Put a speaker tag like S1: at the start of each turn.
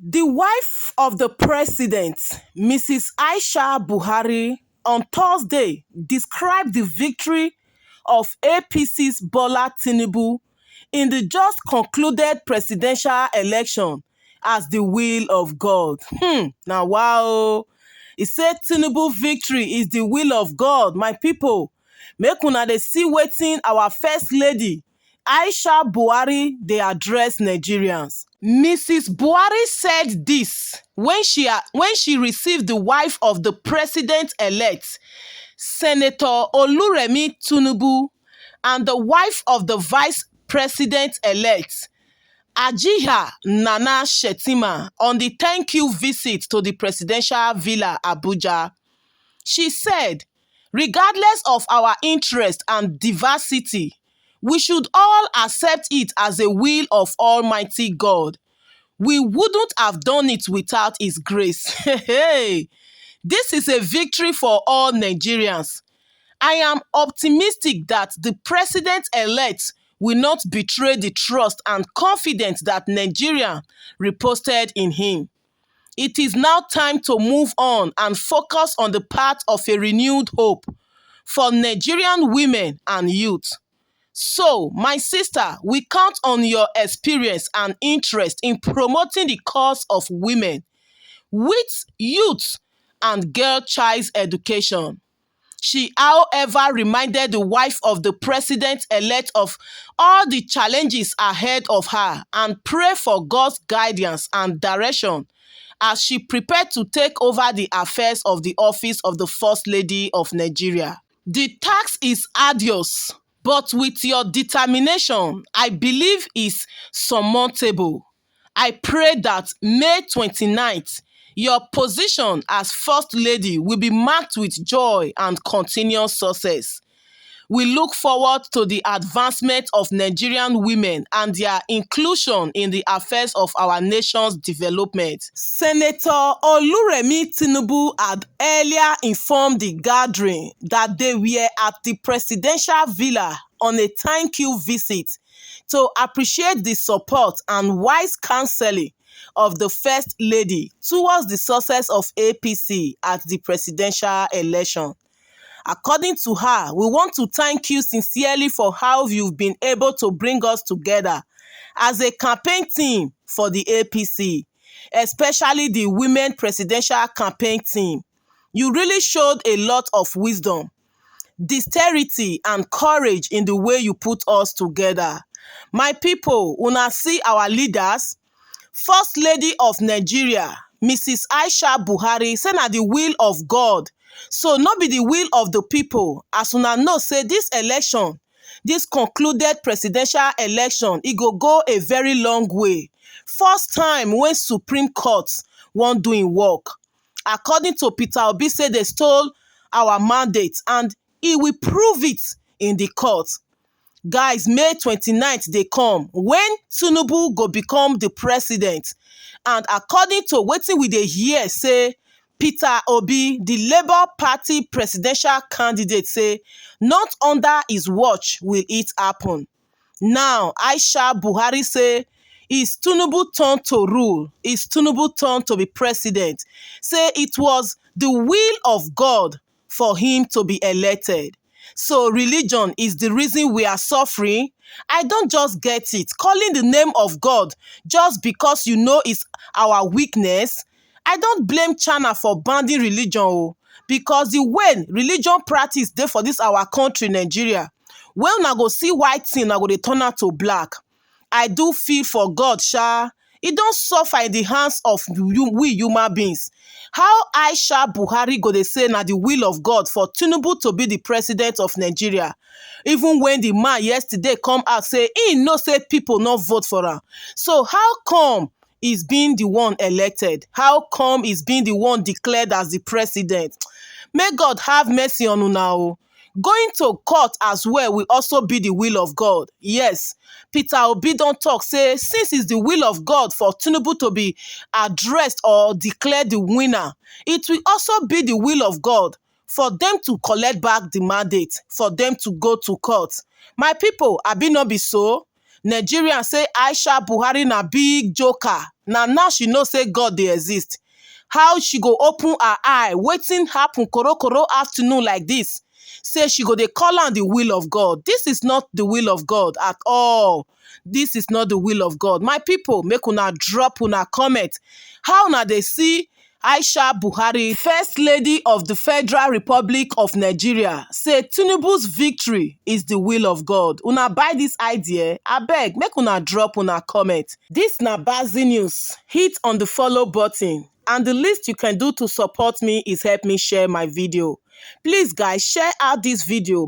S1: The wife of the president, Mrs. Aisha Buhari, on Thursday described the victory of APC's Bola TINUBU in the just concluded presidential election as the will of God. Now, wow. He said Tinubu victory is the will of God, my people. Make una dey see wetin our first lady, Aisha Buhari, dey address Nigerians. Mrs. Buhari said this when she received the wife of the president-elect, Senator Oluremi Tinubu, and the wife of the vice president-elect, Ajiha Nana Shettima, on the thank you visit to the presidential villa Abuja. She said, regardless of our interest and diversity, we should all accept it as a will of Almighty God. We wouldn't have done it without His grace. Hey, this is a victory for all Nigerians. I am optimistic that the president-elect will not betray the trust and confidence that Nigeria reposted in him. It is now time to move on and focus on the path of a renewed hope for Nigerian women and youth. So, my sister, we count on your experience and interest in promoting the cause of women, with youth, and girl child's education. She, however, reminded the wife of the president-elect of all the challenges ahead of her and prayed for God's guidance and direction as she prepared to take over the affairs of the office of the First Lady of Nigeria. The task is arduous, but with your determination, I believe is surmountable. I pray that May 29th, your position as First Lady will be marked with joy and continuous success. We look forward to the advancement of Nigerian women and their inclusion in the affairs of our nation's development. Senator Oluremi Tinubu had earlier informed the gathering that they were at the presidential villa on a thank you visit to appreciate the support and wise counseling of the First Lady towards the success of APC at the presidential election. According to her, we want to thank you sincerely for how you've been able to bring us together as a campaign team for the APC, especially the women presidential campaign team. You really showed a lot of wisdom, dexterity, and courage in the way you put us together. My people, una see our leaders. First Lady of Nigeria, Mrs. Aisha Buhari, say na the will of God, so no be the will of the people. As una know, say this election, this concluded presidential election, e go a very long way. First time when Supreme Court wan do im work. According to Peter Obi, say they stole our mandate and he will prove it in the court. Guys, May 29th dey come when Tinubu go become the president, and according to wetin we dey hear, say Peter Obi, the Labour Party presidential candidate, say not under his watch will it happen. Now Aisha Buhari say it's Tinubu turn to rule, it's Tinubu turn to be president. Say it was the will of God for him to be elected. So religion is the reason we are suffering? I don't just get it. Calling the name of God just because you know it's our weakness. I don't blame China for banning religion, because the way religion practice dey for this our country, Nigeria, when una go see white thing, una go dey turn out to black. I do feel for God, sha. He don't suffer in the hands of we human beings. How Aisha Buhari go dey say na the will of God for Tinubu to be the president of Nigeria, even when the man yesterday come out say he know say people not vote for am. So how come he's being the one elected? How come he's being the one declared as the president? May God have mercy on una o. Going to court as well will also be the will of God. Yes, Peter Obi don talk say since it's the will of God for Tinubu to be addressed or declared the winner, it will also be the will of God for them to collect back the mandate, for them to go to court. My people, abi no be so? Nigerians say Aisha Buhari na big joker. Now she know say God dey exist. How she go open her eye? Wetin happen korokoro afternoon like this? Say she go dey call am the will of God. This is not the will of God at all. This is not the will of God. My people, make una drop una comment. How una dey see Aisha Buhari, First Lady of the Federal Republic of Nigeria, say TINUBU's victory is the will of God. Una buy this idea? Abeg, make una drop una comment. This na Bazi News. Hit on the follow button. And the least you can do to support me is help me share my video. Please guys, share out this video.